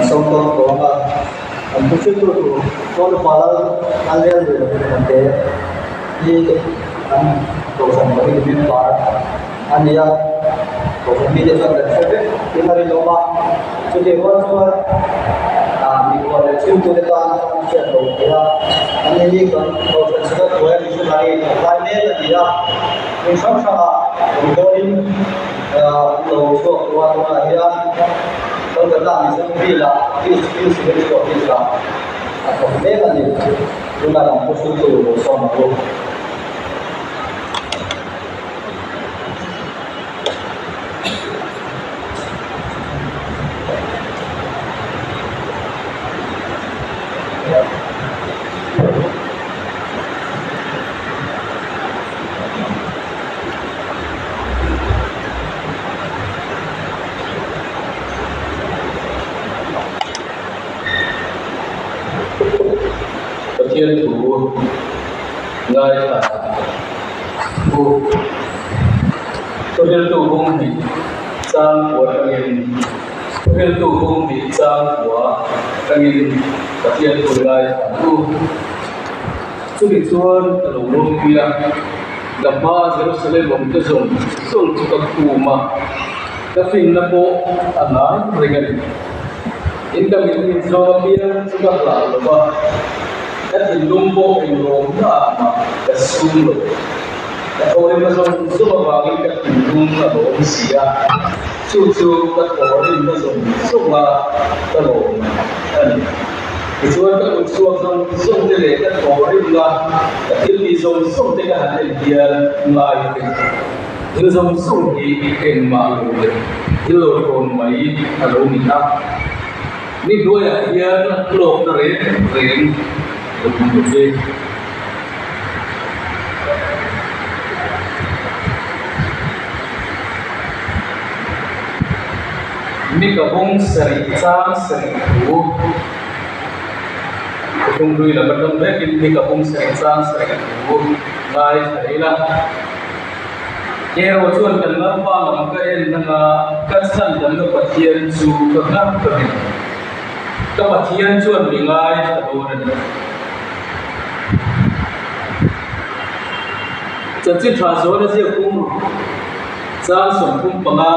sông con có mà cũng chưa được con pala ăn lên rồi để đi đồ sản của mình biến hóa anh đi đồ sản đi cho mình sẽ biết cái này là mà cho nên con mình còn là chịu tôi toàn chuyện đồ kia anh đi còn đồ sản xuất của em thì này lại nên là gì đó mình sống sao mình có đi đồ số qua qua đi không cần làm gì cũng đi là đi xử lý của đi là còn thế là gì chúng ta làm một số từ một số một luôn thiên thủ ngài là thủ thiên thủ hung bị sang của các nghìn thiên thủ hung bị sang của các nghìn và thiên thủ ngài là thủ chú bị chuan từ đầu luôn kia gặp ba Jerusalem một cái dùng cho các cụ mà các phim nó bộ anh nói rồi cái in các mình cho biên cho các lão là các hình dung bộ hình rộn là mà các xung rồi các cô em nó dùng giúp vào cái các hình dung là bộ xì à chú các cô em nó dùng giúp là các bộ anh cái chuột các con chuột dùng để lấy các cô em là các thiết bị dùng để cái hạt điện tiền lại cái dùng thì hình mà rồi còn mấy lỗ mình taนี่ด้วยเยอะโลกเรียนนี่ก็คงสริจ้าสริหูคงดูแล้วก็ต้องเรียกนี่ก็คงสริจ้าสริหูง่ายใช่ละเจ้าชวนกันมาฟังมันก็เอ็นนะกัดสั่นกันก็ปะเทียนสู่กับนักกันก็ปะเทียนชวนมีง่ายแต่ดูนั่นจะจิตหาโซนเสียคุ้มจ้างสมคุ้มปังอา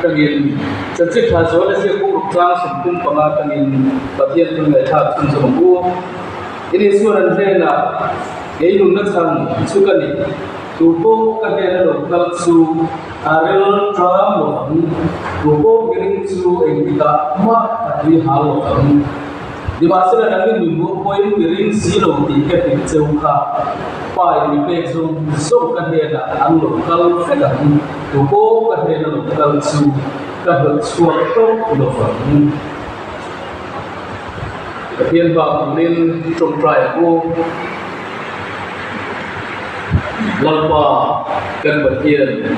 ตังอินจะจิตหาโซนเสียคุ้มจ้างสมคุ้มปังอาตังอินปะเทียนตรงไหนทับสมสมบูรณ์อินส่วนนั้นเองนะเกี่ยนุ่นนักสังสุกันนี่ทุกคนก็เห็นแล้วกับสู่อารมณ์ทรมานทุกคนเรื่องสู่เองที่ตามาที่หาลมdi masa nanti minggu poin miring silo tiket yang jauh pai di pejung so kadena ang lokal fedan tupo kadena lokal su kadot suatu lokal kemudian bangunin trompai aku lalpa kan berkian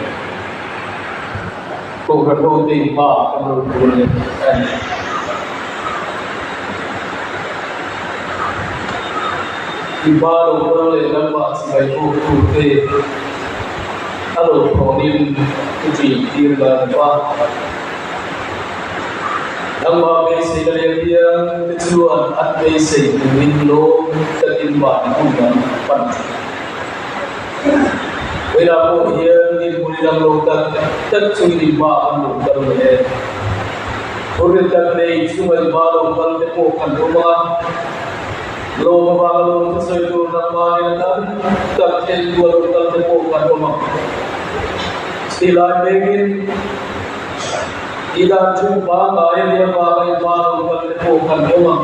kau kau timpa menurut punya di baru oleh lembaga sebagai bukti kalau kodim uji dirban lembaga sebagai dia kecuali advisi window tertimpa bukan pan bila dia dimulai dalam lokal tercuri bahan lokal ini oleh kerana itu baru kalau temukan rumah Loma bagalong sa ito ng mga kapten dua kapten po kanoma. Sila begin ida jumpa kaya dia bagay bagalong kapten po kanoma.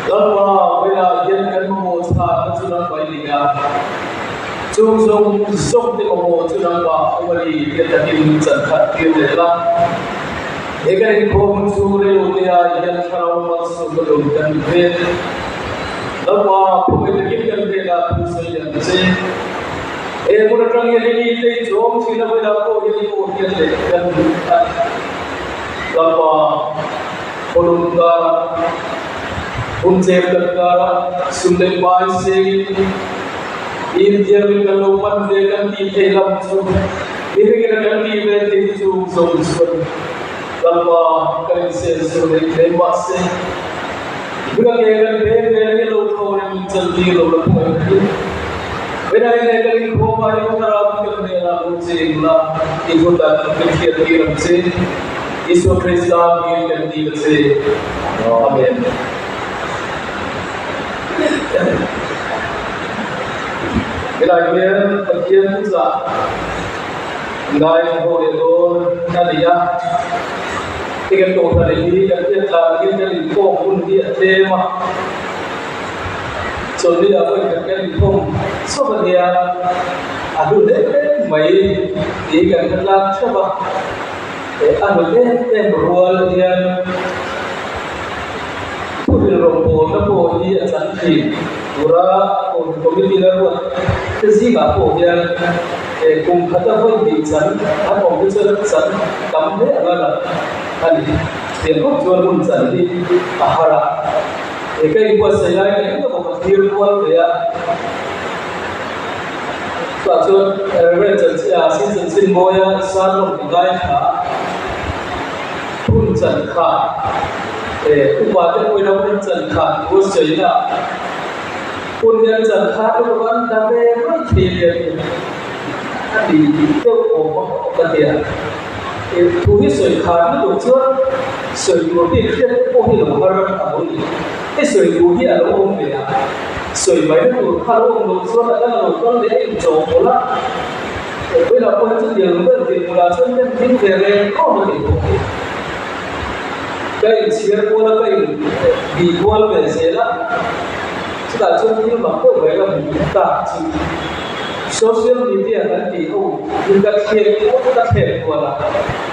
Lama wala yan kan mo sa sunang pailiga. Sung di mo sunang ba wali kita din sa katira. Ega ko sure uliya yan karam masudulong kan bet. Lama pemilikin kan bela pusaya se. Mula terang yang ini itu jom sila bela ko ini ko dia kan. Lama polunga unsep terkara sundai bai se. India dengan lupan dia kan tiada lam su. Ini kita kan tiada itu so. lama kali sesuatu yang masih bukan yang beda lo kau yang menjadi lo lakukan beda yang kali kau bayu terang kerana musik lah ikut dan berfikir musik Yesus Kristus yang menjadi musik amin Kelahiran bagian pusat Ngai boleh nadia tiga tahun lagi kerja lagi jadi pun dia tema so dia apa kerja pun so dia aduh deh mai dia kerja siapa aduh deh berbual dia Puri rompo na po dia santi ura o komiti na po kasi nga po dia kung kata po di san at o bisa san kamde agala ali dia po jual pun san di ahara kay ibu saya ini ko makir po ya so sin boya san mo gaya ha pun san ka upaya pun jangan bos jadi pun yang jangan itu kan tapi tidak di itu ketia tuhi sehari itu cuma sehari itu tuhi lembar apa ini sehari tuhi ada orang dia sehari itu kalau orang cuma ada orang dia jauh lah bila pun itu dia lembar dia mulai sampai dia kau itu kay share ko na kay visual mesela sudah jadi mampu mereka minta social media nanti juga share ko kita share wala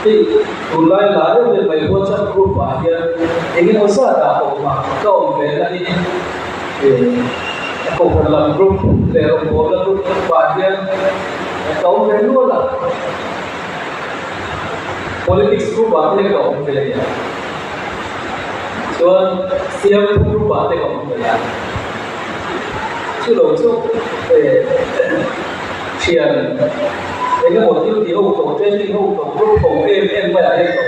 di mulai lalu dia main WhatsApp group aja ini usah ada kau mereka ini kau dalam grup lewat bola grup aja kau mereka wala politics group aja kau mereka तो SIAM group बातें करूँगा यार चलो जो शेयर लेकिन वो दियो तो ट्रेनिंग हो तो ग्रुप हो एम में आए तो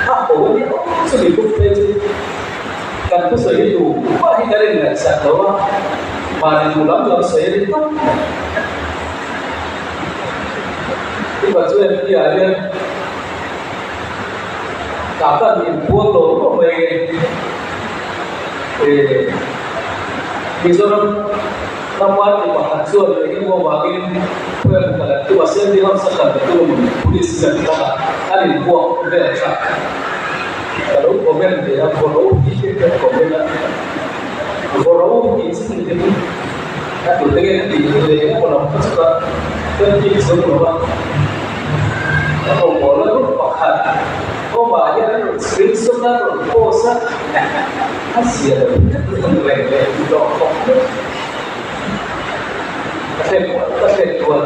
हाँ तो ये सभी ग्रुप पे kan tu saya itu wah ini dari nggak bisa tahu mana mulam dalam saya itu baju yang dia ada kata di buat logo bagi misalnya tempat di bahan suara ini mau bagi bukan itu asal dia harus sekarang itu polis sekarang ada buat berasa kalau komen dia follow dia komen follow ini sendiri aku dengan dia kalau suka terjadi semua kalau bola tu pakai oh banyak screenshot atau post hasil lele itu tapi dua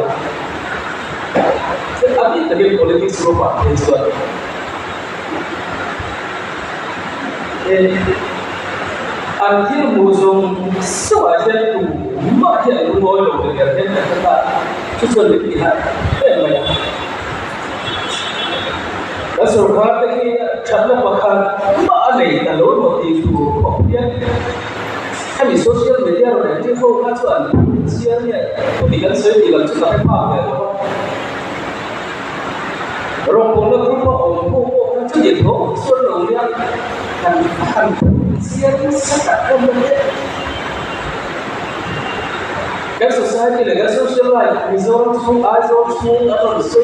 tapi tadi politik serupa itu anjir musuh sewajar tu macam lu mau lo dengan kita susah dilihat banyak सरकार की छात्र पखार माने तलोर मोती तो कॉपियां हम social media और नेट को का चुन सिया ने दिगल से दिगल से का भाग है रोक को ग्रुप को तो ये तो सुन लो या हम सिया ने सका को Các society là các social life, resort xuống, resort xuống, ở trong số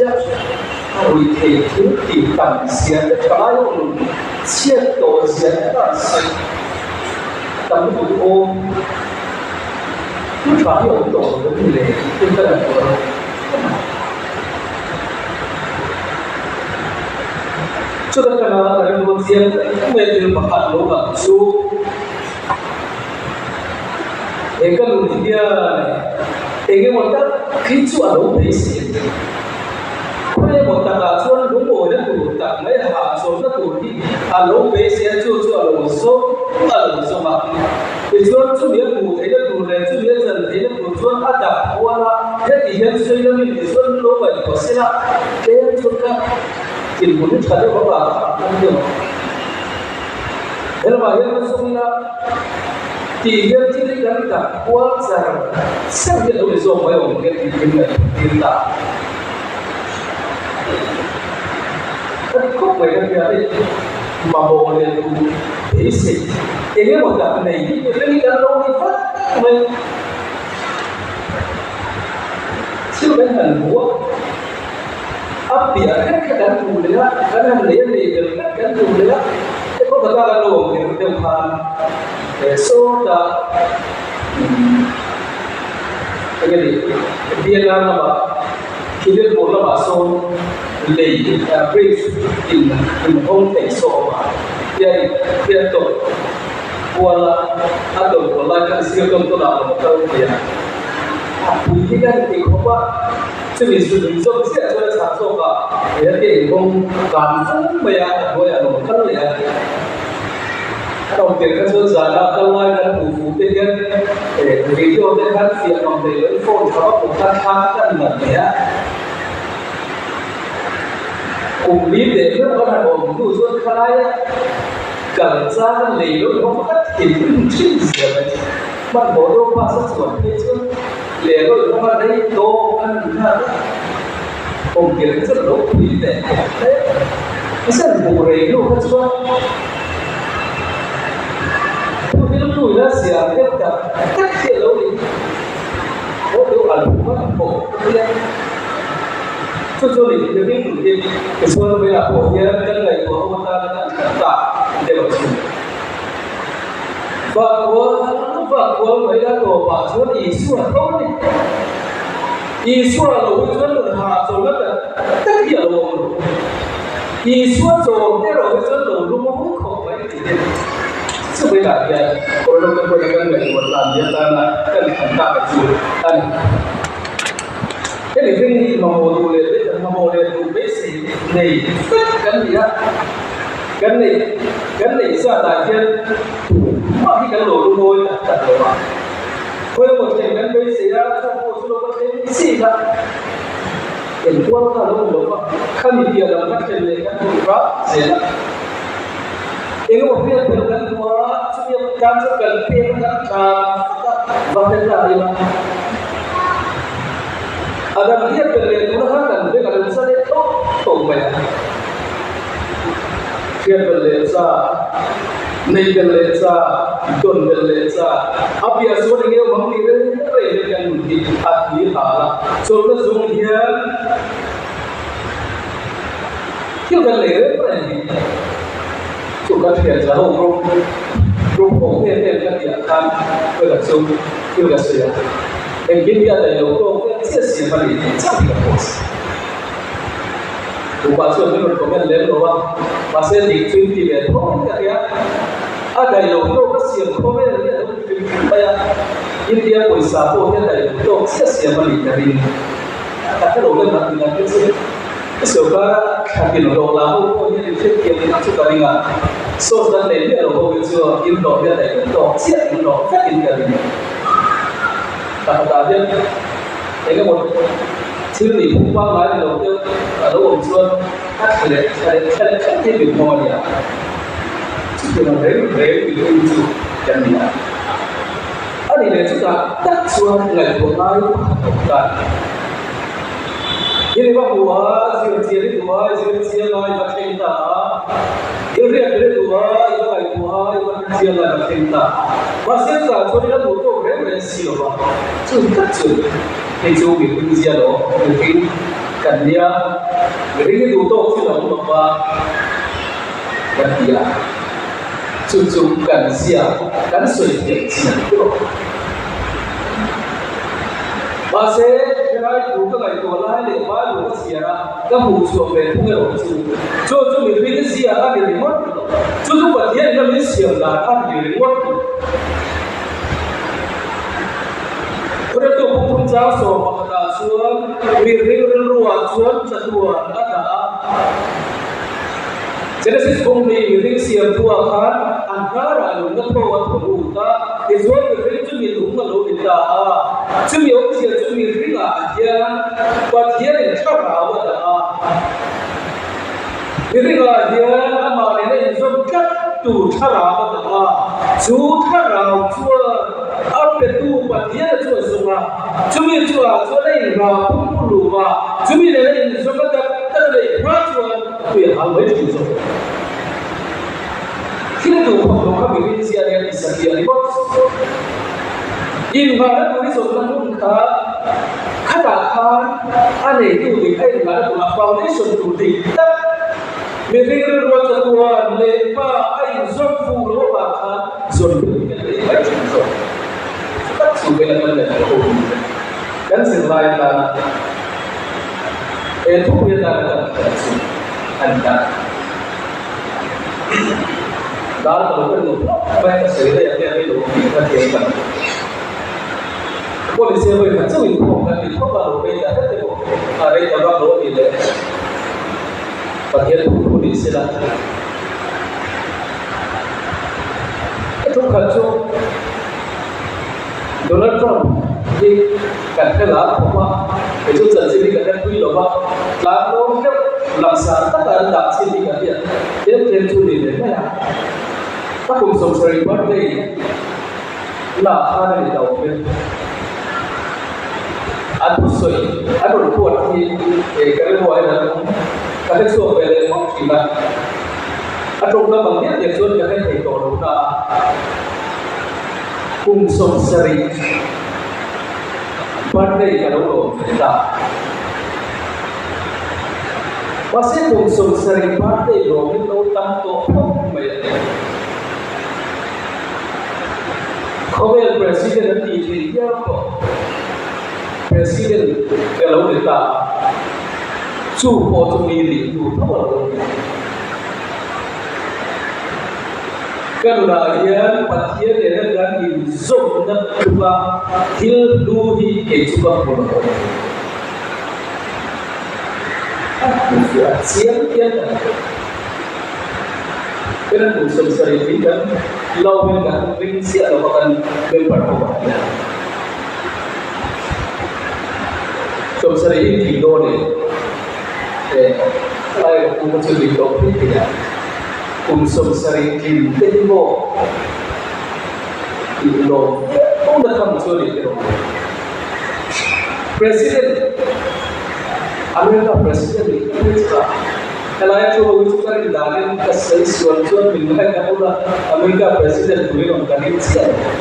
rồi thì thứ tìm tầm xuyên cái trái luôn xuyên tổ xuyên là xuyên tầm cái ôm cứ phải hiểu tổ với người lệ trên cái là của cho nên cái nào là cái đầu tiên cũng về từ mặt hạt lúa bằng số cái lúa thì dia cái một cái khí chuột lúa thì xịn Kaya mo takasuan lumo na tutak may haso na tuti alo base ya chu alo ma ichuan chu ya ku thei na tu le chu ya zan thei na tu chuan ada wala he ti hian sei na mi ichuan lo bai ko sila ke chu ka in pun chade ba ba kan de el ba el sunna ti gel ti de kan ta kwa zar sam de lo zo ba yo ke ti kin na ti ta ko ba ya ya ma bo le tu ese ele mo ta nei ni ni kan lo ni fa men siapa yang buat apa ya kan tulis kan le kan tulis itu kata lo kita kan so da jadi dia nama kita bola baso le brace in home take so dia tu bola atau bola kan siapa tu lah tahu dia Bukti kan di bawah, jadi sudah saya sudah satu pak, ya di bawah kampung banyak banyak lokal ya. Kalau kita sudah jalan kalau ada bukti kan, video kan siapa yang phone kalau bukan kan ya. Umbi deh kan ada umbu sudah kalaya, kerja lelur bukan itu siapa. Bạn bố đâu qua rất chuẩn thế chứ lẽ rồi nó vào đây tô ăn thứ nào cùng kiến rất là đúng quý để thế nó sẽ là một rầy luôn hết chưa tôi cái lúc tuổi ra xỉa hết cả tất hiện đâu đi có điều ẩn cũng là khổ cho lịch được cái chủ đề cái số nó mới là phổ biến chân này của ông ta đã cả để bảo chứng và của mấy cái đồ bảo chúa ý xua tốt đi ý xua là một cái lần hạ rồi rất là tất cả luôn ý xua rồi cái rồi cái lần lúc không khổ mấy cái gì chứ bây giờ thì tôi đâu có cái người một làm gì ta là cái thằng ta phải chịu anh cái này mà một đồ liền đấy mà một liền đồ bế xì này tất cả gì á cái này ra tại trên mà khi cái đồ luôn thôi đặt đồ vào thôi một chuyện cái bế xì ra trong một số cái bế xì ra hiện quân là nó cũng đúng không khi là các chuyện này các đồ đó xì ra ini mobil bergan dua, setiap kamu ganti vàเป็นอะไรมาagar dia berlebihan dengan misalnya tombol dia berleza naik berleza don berleza apa yang sudah dia mengira dengan di hati hala soalnya sungguhnya dia berleza chúng ta thiệt là hồng rung hồng thêm các địa tham với cả sông với cả sữa em biết là đầy đủ cô cái chia sẻ và lý chắc là có của bà xuân mới có cái lớn rồi bà sẽ định chuyên thì về thôi cái kia đầy đủ cô cái sữa cô biết là bây giờ India buổi sáng cô cái đầy đủ cô chia sẻ và lý là gì cái đồ lên mặt là cái gì Soka kaki lo lahu ko ni fit ke ni chu ka ringa so dan le le lo ko chu in lo ya dai to sia in lo fa in ka ringa ta ta dia cái một chữ ni cũng qua lại lo tiêu lo ông chuan hát le cái việc mo ya chu na re bị in chu kan ni ani le chu ta tak chuan ngai ko ai ta ini bahwa siapa dua yang cinta, ini ada dua yang siapa cinta. Masih tak soalnya butuh referensi loh, sudah itu itu dia loh, mungkin kan dia, ini butuh sudah apa, kan dia, kan siapa, kan sudah siapa. Masih cái đủ các ngày tuổi lại để phá đủ các xìa các mù chuột về không hiểu cho mình biết cái xìa các điều mất cho chúng vật hiện nó mới xìa là các điều mất có tôi cũng giáo sổ mà cả xuống việc riêng ruột xuống chặt ruột đã jadi sesuatu yang rincian tua kan antara orang tua dan pemuda itu yang cuma rumah lo kita cuma orang cuma ringa aja buat dia yang cara awak Ini kalau dia nama ini zokat tu cara apa? Ju cara cua apa tu dia cua semua. Cumi cua lain lah, puluh lah. Cumi lain zokat tak ada cua tu yang halal itu zokat. Kita tu kalau kami ini siapa yang bisa dia ni bos. Ini mana tu ni zokat pun katakan ane itu di mana tu foundation tu di Mereka buat Tuhan lepa air zonfu loba kan zonfu ini baik zonfu. Kita sudah ada dan selain itu kita ada anda. Dalam kalau itu baik sekali yang itu kita tiada. Polisi berkata itu bukan itu baru kita itu ada yang baru ini. Bagian polisi lah. Itu kacau. Donald Trump di katalah bahwa itu terjadi kerana kuil bahwa lalu laksana tak ada sini kerana dia terjadi ni. Aku sorry birthday. Lah hari itu aku. Aku sorry. Aku buat ni kerana buat Kata suap bela semua kita. Atau kalau bangkit dia suap jangan itu orang kumsum seri. Pandai kalau kita. Pasal kumsum seri pandai orang itu tanto pembayar. Kau presiden nanti dia apa? Presiden kalau kita Cuba tu milih tu tahu. Kerana ia pasien dia dan izom nak cuba hilduhi ke cuba pun. Siang tiada. Kerana musim seri kita lawan dengan prinsip lawan berperkara. Musim seri ini dole. Saya mengucap di topik dia, kumsum sering kimtemo, ilo, orang dah kamu itu. Presiden, Amerika presiden itu juga. Kalau yang coba ucapkan di dalam kasih suatu bingkai kamu lah Amerika presiden boleh mengkali siapa.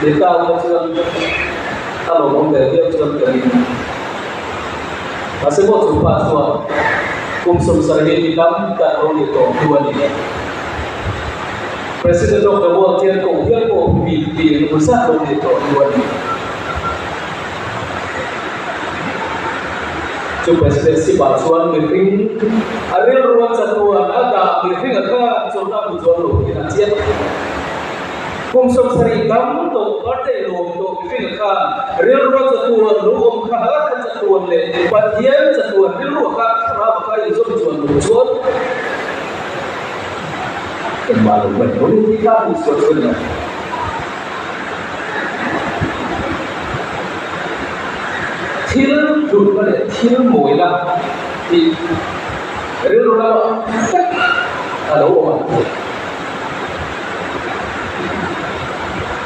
Kita ucapkan kalau orang dia ucapkan kali. Masih mau coba suap, kumsum sarjana hitam tak orang itu dua ni. Presiden Jokowi buat dia kau di pusat orang itu dua ni. Coba presiden si basuan meeting, ada ruang satuan ada meeting ada contoh bujuan lo kita siap. Kumsum sarjana untuk partai lo untuk meeting ada ruang satuan lo umkah satuan le, bagian satuan di luar kenapa kaya itu tuan kembali politik kami sebetulnya. Til dulu pada til moilah di luar ada orang.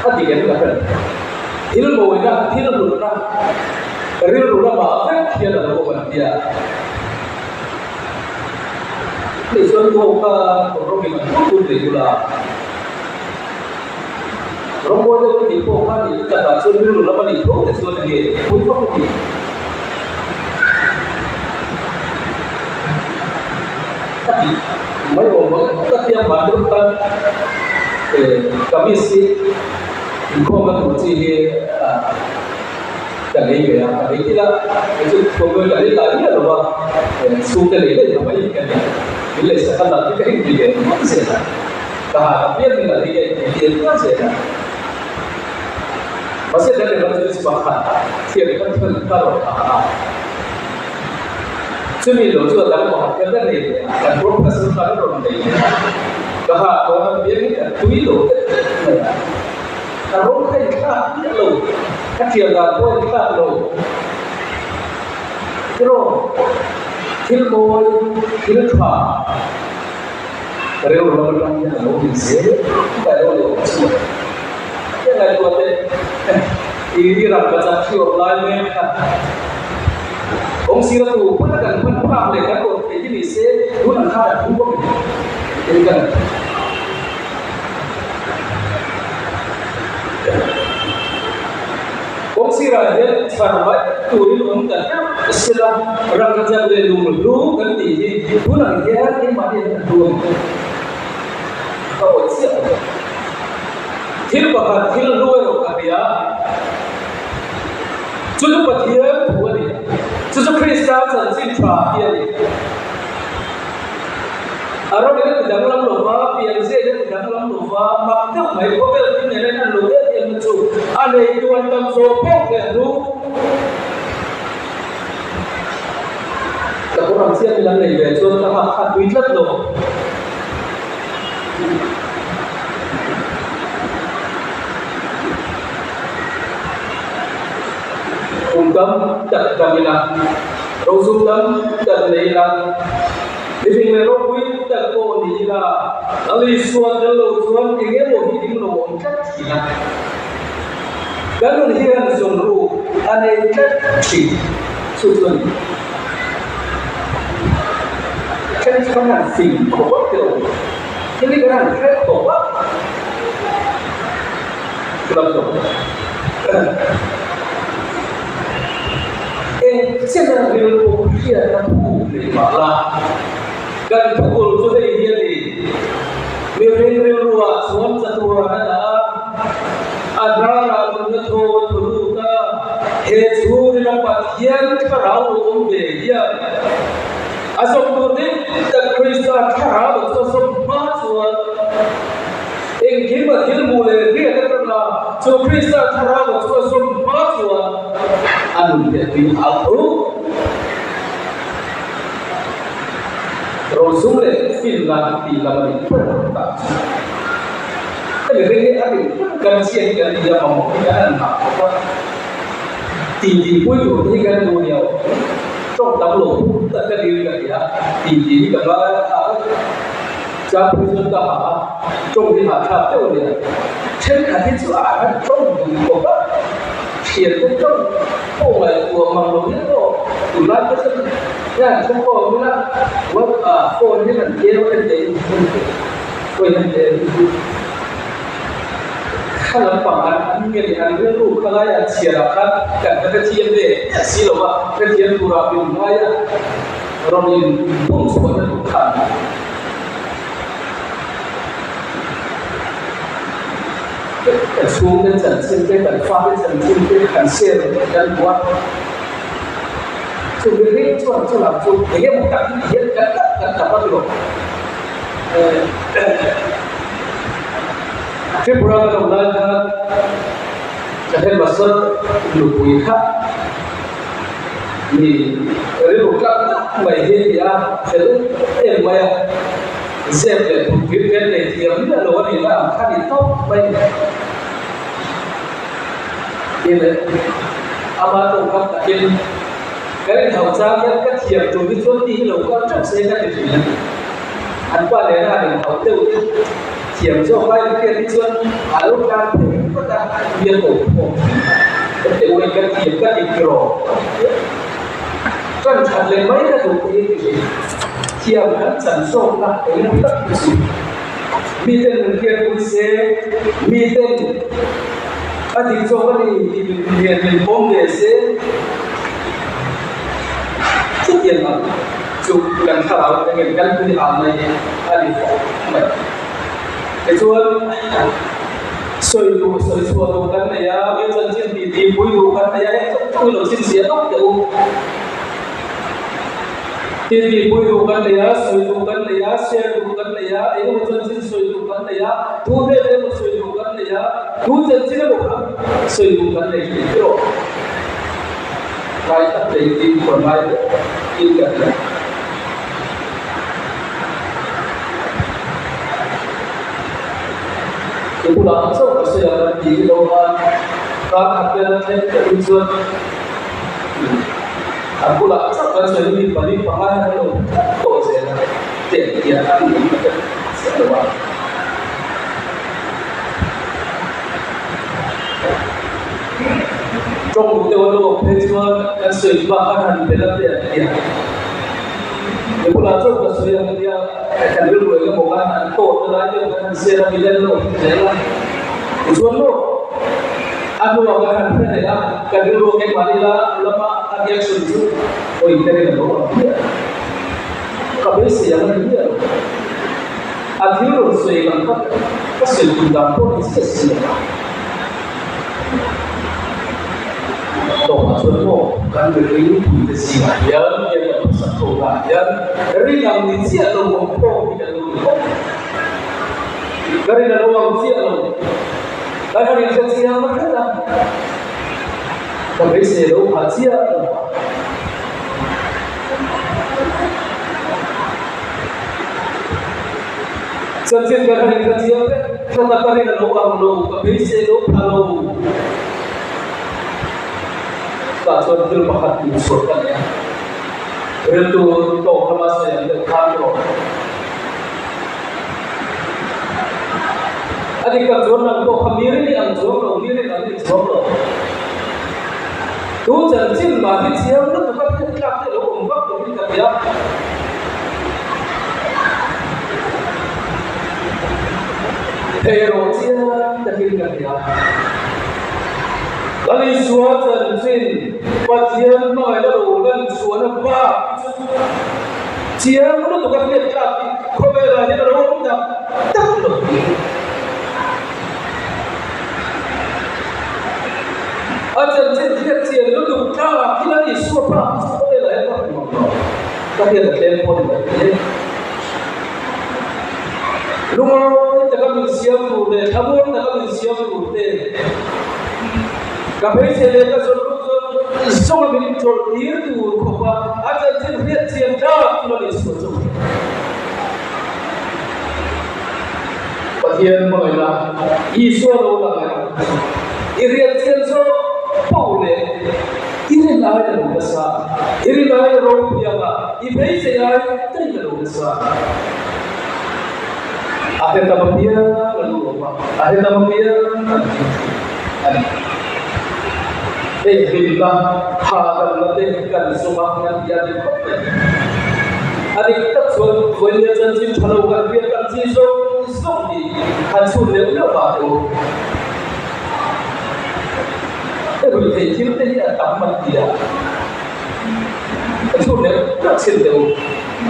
Hati kan kan. Til moilah til dulu Real ulama apa dia dah lakukan dia. Ini suatu orang yang betul juga. Orang boleh dipokan di tempat suatu ulama itu suatu dia. Bukan dia. Tapi, tapi yang baru kan kami sih, informasi macam kali ya, kali kita itu program kali lagi ada apa? Sudah lele apa ini kan? Bila sekarang nanti kan dia masih ada. Tapi yang tinggal dia masih ada. Masih ada yang masih sepakat. Siapa yang tahu? Cumi lo juga dalam mahakat dan ini kan profesor kalau orang ini. Orang dia ni cumi lo. Kalau kita dia lo. Kecil dah boleh kita lo. Terus thil boy thil thwa reu lo lo ya lo ni se ba lo lo ya la lo te iri ram ka cha thi online me kha ông sĩ ra tù vẫn cần phân phạm để các cột cái gì sẽ luôn là khai đặt không có mình cần ông sĩ ra hết phản vậy tù đi luôn cần sẽ là rằng các gia đình luôn luôn cần gì luôn là cái nhưng mà đi là luôn câu chuyện thiếu bậc thiếu nuôi rồi cả bia chúng ta bậc thiếu thua đi chúng ta Kristus chân chính trả tiền ở đó cái cái đằng lắm lỗ phá tiền dễ cái đằng lắm lỗ phá mặc thức mấy có cái tin này là lỗ hết tiền một chút anh ấy quan tâm số phong cái đủ các orang siap bilang này về chúng ta học hạt quý rất rồi cùng tâm đặt kami lang rosum tâm đặt này lang livingในโลกวิแต่โกนี้ละอะไรส่วนเดิมส่วนที่เงี้ยเราที่ดิ้งเราจัดที่นะการนั้นที่เราส่งรู้อันนี้จัดที่สุดเลยแค่นี้ก็น่าสิ่งของว่าเดียวที่นี่ก็น่าแค่บอกว่าเราส่ง现在没有我们现在不对嘛啦，กันทุกคนจะได้เรียนดีมีเรื่องรู้ว่าสวนจะตัวนั่นนะอันนั้นเราจะโทรรู้ก็เหตุสูริลปัตยันที่เราอุ้มเดียอาสมบูรณ์แต่คริสต์ที่เราจะสมมาส่วนเองคิดว่าที่มูลเรียกกันว่าส่วนคริสต์ที่เราจะสมมาส่วนอันนี้เป็นอัลตุRasulullah Finland di dalam perintah. Tapi ini ada kan siang kan dia mau kan apa tinggi pun ini kan dunia. Trong đám lỗ tất cả điều này là tinggi kan là cha president ta trong cái hạ tháp tiêu này trên cả cái chỗ ở trong của các hiện trong bộ này của mang lỗ nhất rồi tụi nó có ya không có nữa là phone như là kia nó để quên để khá là bằng anh nghe thì anh biết luôn cái này chia ra các cái thiên về xí lộc cái thiên củaเราเป็นอะไรเราเรียนพุ่งสวนทุกขันxuống cái trận trên cái bản pha cái trận trên cái khán xe cái quá chúng tôi biết cho làm chung để một cái hiện tất cả các điều cái program đồng thời là cái mặt sân lục quỷ khác thì cái lục các bảy hiện thì cái em mày xem để thuộc cái này thì là đồ này là khá là tốt bây thì đấy ama tổ các cái thầu trang nhất các thiệp chúng cái chuột đi lâu con trong xe các cái gì anh qua đấy là để thầu tiêu thiệp cho vay cái cái chuột lúc ra thì có ta biên cổ để quay cái thiệp các cái kiểu con chặt lên mấy cái thủ cái gì thiệp hắn sản xuất là cái tất cả gì mi tên người kia cũng sẽ mi tên anh thì cho cái gì thì bom để sẽ xuất hiện mà chụp gần thảo cái người căn cứ làm này anh thì phải cái chuột soi chùa đồ căn này á bây giờ trên thì bùi đồ căn này á không có xin xía tóc đâu thì bùi đồ căn này á soi đồ căn này á xe đồ căn này á ấy một chân xin soi đồ căn này á thu thế một soi đồ căn này á thu chân xin đồ căn soi đồ căn này thì rồi right up the team for my in the pulang so saya di luar kan ada yang terjun aku lah so kan sendiri balik pangan lo to saya dia ini semua trong cuộc đời tôi thấy chưa cái sự vang hành về lập địa nếu là trong cái sự yang dia akan dulu yang bukan to terakhir kan saya bilang lo jalan itu lo aku akan pernah kan dulu ke Manila lama ada sunju oh ini lo kabeh yang dia akhirnya saya kan kasih tentang polisi Toma suatu kan beri intensif yang bersatu yang dari yang disia lo ngomong tidak lo dari dalam orang disia lo dari yang disia mana tapi saya lo hasia Setiap kali yang disia kita kali dalam orang lo tapi saya lo kalau Tuan itu pakat diusulkan ya. Itu untuk masa yang terkandung. Adik Tuan nak kau kemiri yang Tuan lo, kemiri nanti Tuan lo. Tu janji mati siapa tu kan kita kita lo umpak tu kita dia. Pero siapa tak kita dia. Kali suatu jin, pasien mai lalu dan suatu apa? Siapa tu tu kan dia cakap, kau berani lalu tak tak lalu. Ajar jin dia siapa tu cakap, kita ni suatu apa? Suatu berani lalu. Tapi ada telefon dia. Rumah tak kami siap tu deh, kamu tak kami siap tu deh. Kabeh saya lepas semua bini dia tu kau ada jenis siapa dah tulis semua. Bagian mana? Isu orang irian siapa boleh. Ini lain orang besar. Ini lain orang biasa. Ibu saya tidak orang besar. Akhir nama dia lalu apa? Akhir nama dia bilang hal lebih kan sumaknya dia di kota. Adik tak suatu boleh janji kalau kan dia kan sisok di hancur dia baru. Tapi kecil dia tamat dia. Hancur dia kecil dia.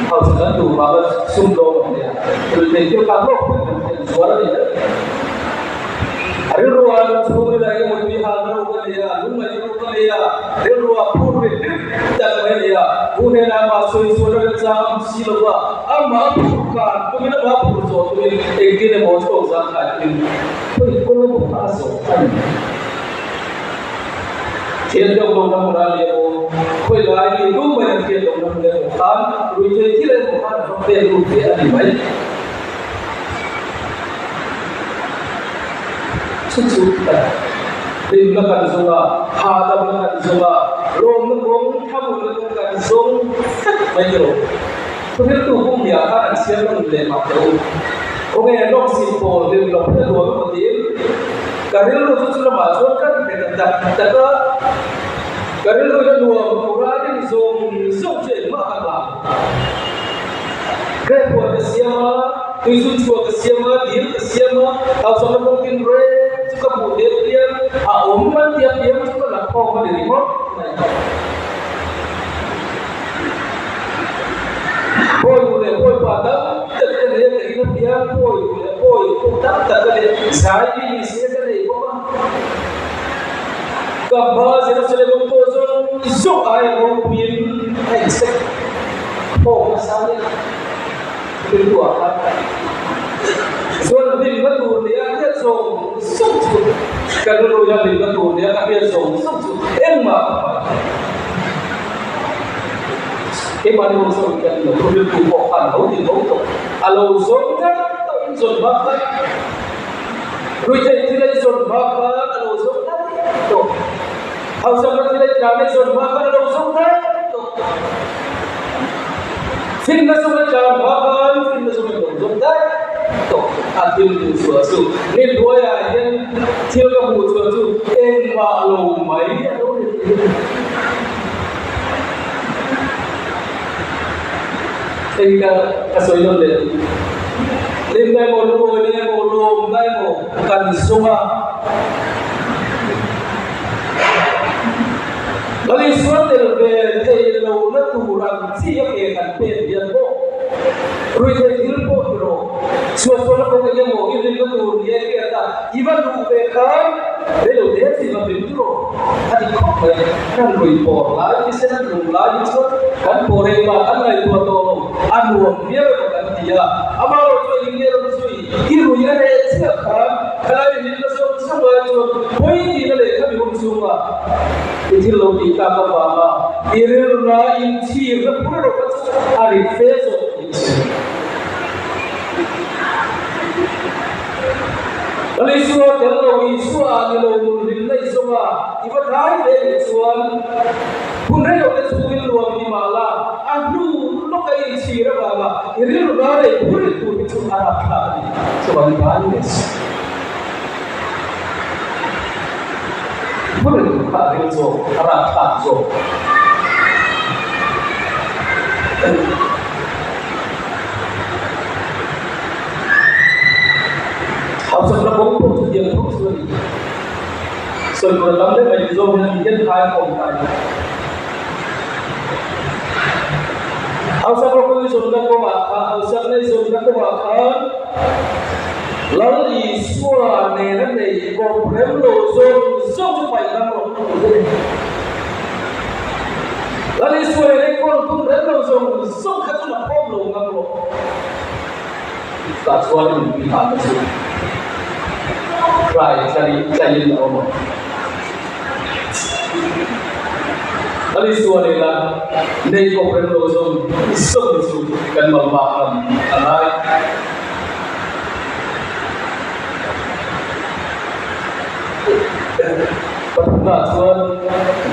Harus kan tu bagus sumber dia. Tapi kecil kamu suara dia. Ada ruang semua lagi mesti hal dia, rumah dia, ruang pun tak dia. Punya nama suara jam siapa? Amma bukan, tu mana apa tu? Ekdin motor zakat ini. Kau bukan asal. Tiada orang orang dia. Kau lagi rumah yang tiada orang dia. Kan, rujuk tiada bukan sampai rujuk ada baik. Sudah. Lima kali zola, hadap kali zola, rom kamu kali zong, banyak. Tuhan tu pun dia akan siapa boleh mahu. Orang yang simpel, dia boleh dua betul. Kerana lu tu sudah masuk kan, tak kerana lu dah dua orang ini zong je mahal. Kerana siapa, tu cuma siapa, dia siapa, kalau mungkin suka model dia, umman dia suka nak kau dari mana? Boy pada, terkena dia boy, tak ada. Saya ini siapa ni? Kabar saya sudah bertemu isu ayah mungkin, isek, masalah kedua. Soal di betul dia so kalau yang di betul dia dia so emma kemana so kan perlu bukan tahu di tahu kalau so kan so bahkan rujuk tidak so bahkan kalau so kan to harus tidak kami so bahkan kalau so kan to Fin na sa mga bahan, fin na sa mga dong dai. To atil tu suasu. Ni doya yan til ka mu suasu. En ma lo mai ano ni. Tingka kasoy don de. Lim dai mo lo ni mo lo dai mo kan sunga. Lalu suatu dari lalu naturan siapa yang pen dia mo, rujuk ilmu itu, suatu orang yang mau ilmu itu dia kata, iban lupakan, beliau dia sih lebih dulu, tadi kau kan rujuk lagi senang lagi suatu kan porema kan lagi dua tolong, anu dia bukan dia, amal itu ini orang sui, iru yang ada siapa, kalau ini langsung semua itu, poin ini leh kami semua. Itu lo di kapal bama, iru na inci, berpura pura hari feso inci. Lalu isua kalau isua ni lo nilai semua, ibu hari deh isuan, punai lo kesuai luar di malam, aduh lo kayak inci bama, iru na deh pura itu arah kali, sebab bagus. Boleh tak itu arah tak itu. Harus ada kompon dia terus lagi. Sebelum lambat bagi zon yang dia kaya kompon. Harus ada kompon sudah kompon. Harus ada sudah kompon. Lalu semua nenek komplain lo zon supaya kamu. Lalu semua nenek komplain lo zon kata nak problem kamu. Tak soal ini kita mesti try cari orang. Lalu semua nenek komplain lo zon kan memaham anak. Pernah tuan,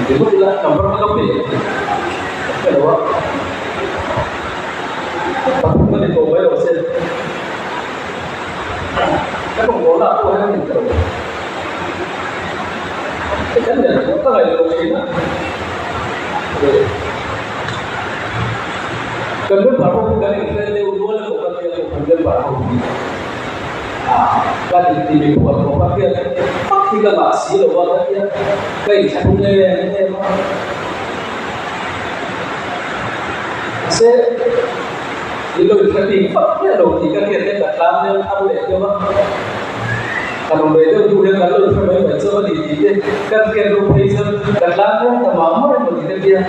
itu tidak nomor berapa? Kenapa? Pernah di Kobe Osen. Kan bola aku yang itu. Kan dia kota lagi di China. Kan baru bukan yang itu dua lah bukan yang baru. Kan di buat apa dia? Kita masih loh dia, kayak cakapnya ini, saya itu jadi fakta loh, jika kita tak tahu yang apa itu mah, kalau begitu juga kalau terbaik baca di sini, kan kita rupiah tak tahu yang mana yang kita dia,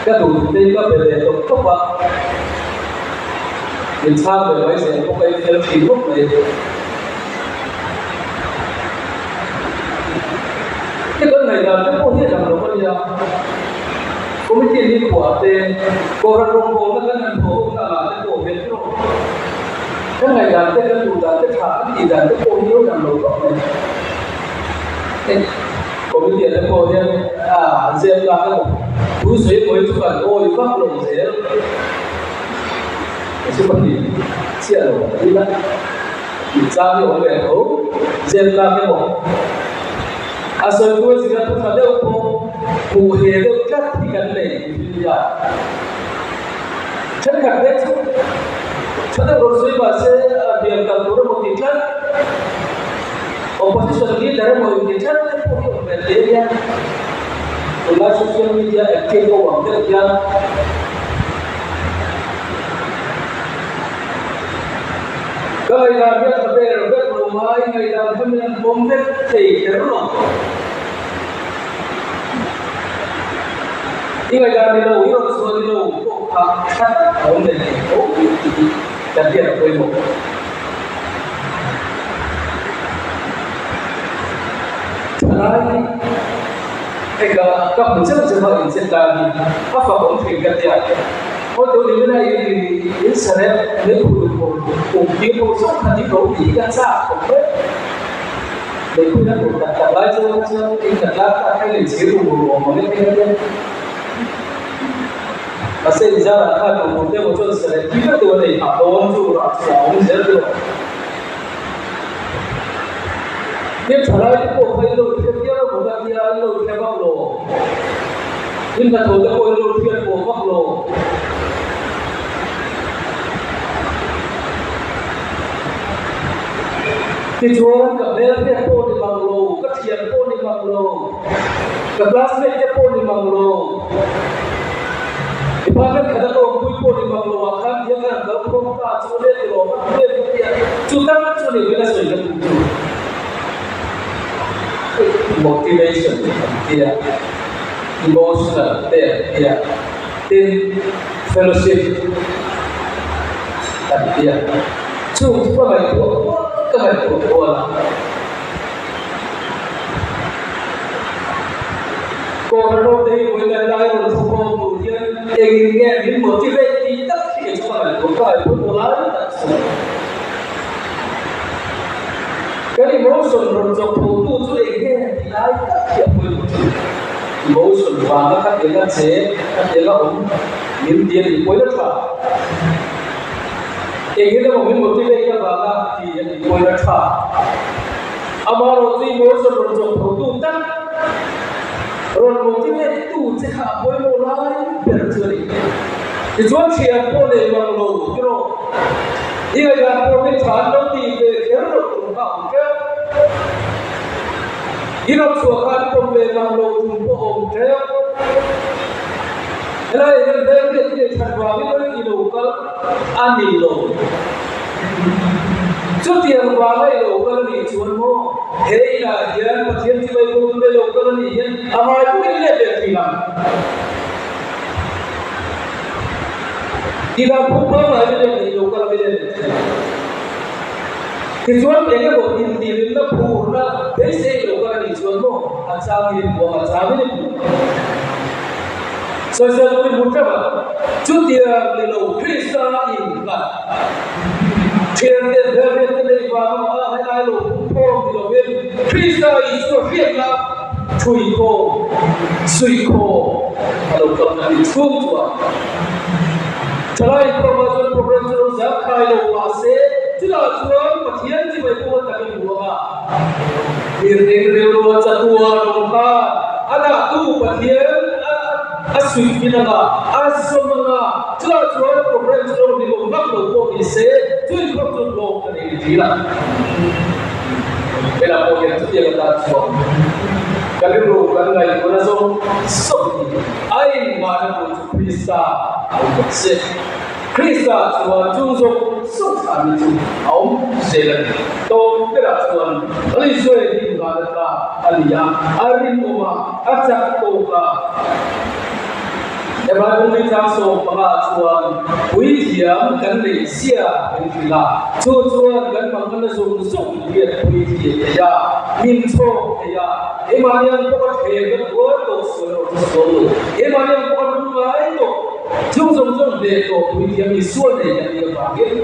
kan dulu kita beda itu apa, insan berbaik saya bukan film hidup itu. Cái này là cái câu chuyện làm đâu bây giờ, có mấy chuyện đi của tên, cô ra trong phố nó cái ngành phố là cái cổ biến rồi, cái này là cái chủ là cái thả cái gì là cái cô hiếu làm đâu đó này, có mấy chuyện cái cô nhân xem là cái túi giấy mới chụp ảnh ôi phát lồng giấy, chứ còn gì, chia rồi đi lại, ra cái ổ bể thấu, xem là cái bộ asal gue sih kan ada aku hidup kan ikan leh ya kan deh ada bersih bahasa dia kantor mau tikar oposisi lagi dari mau tikar pun berlebihan ulah sosial media aktif kau ambil yang kalau yang dia terberat rumah ini yang kemudian bomber terus ini yang dia lalu itu semua dia lalu kata bomber itu jadi apa itu lagi các mình rất là hiện hiện tại các pháp cũng thành cái gì có tôi đến đây thì Israel nếu cùng tiếng câu sống là những câu gì các xã không biết để tôi đã cùng đặt lại cho cái đặt lại hay là chế độ của một cái Asal jalan kan kemudian muncul selesai kita tu ada tahun tu rasa orang jadi dia cara itu boleh lo dia bukan dia lo siapa lo ini tahu tak boleh lo dia bukan lo kecuali kalau dia pun di banglo kecian pun di banglo kelasnya dia pun di banglo ibarat kata kau pun di banglo akan dia kan kalau kau tak sulit lo dia cutam sulit bila sulit motivation dia emotional dia team fellowship dia cuba itu kepada orang kalau dari mulai dari orang kemudian ingin motivasi kita kita kepada orang cái emotion rồi dọc phố tu cho đến cái lái các kiểu emotion và nó khác biệt là chế khác biệt là ống miếng tiền thì cuối đất vào cái đó mình một cái này là vào thì cuối đất vào amar rồi emotion rồi dọc phố tu tăng rồi một cái này tu sẽ hạ cuối một lái biệt chơi thì chúng ta có thể bằng lỗ cái đó ini adalah proses tanda di kerana orang ke ini suakan problem lalu orang ke kalau yang berada di tempat ini lokal anilo setiap orang lokal ni cuma hei lah dia macam siapa pun lokal ni amai pun ini ada film tidak pun ada yang lokal ada kecuali mereka buat diri mereka purna besi lokal ni cuma asal ini buat asal ini sesuatu yang mudah cuti lalu Kristen ingat cerita dari bapa ayah lalu pun lalu Kristen itu hilang cuiko suiko kalau kau ni semua Selain program zakat lo wase, jelas tuan macam ni berbuat tapi buat. Diri lo catua lomba, anak tu macam asui kita asomanga. Jelas tuan program lo di lomba lo boleh se, tu ikut lo kena dijilat. Bila boleh tu dia kata tuan. Kalau lo kan lagi mana so, ain mana pun bisa.是Krista Tuhan Jungso Sultan itu Om Selen Tom Perak Tuhan Aliswe di Malaka Aliyah Arin Oma Acak Toka Eba Bumi Taso Panga Tuhan Puitiam dan Malaysia Penfila Tuhan dan Mangana Zungsung Dia Puitiam Ya Minto Ya Eman yang pokok hebat Wato Solo Eman yang pokok rumah itu Jung de to Puitiam isuan yang dia panggil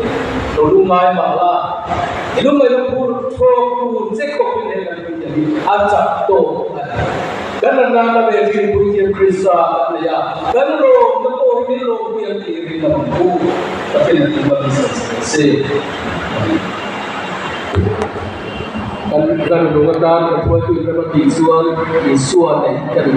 lalu mai malah itu mai pur pur cekok ini kan jadi acak to kan nana beri Puitiam Krista ya kan lo betul ini lo yang diri mampu tapi nanti bisa selesai kan dengar ketua itu berapa isuan yang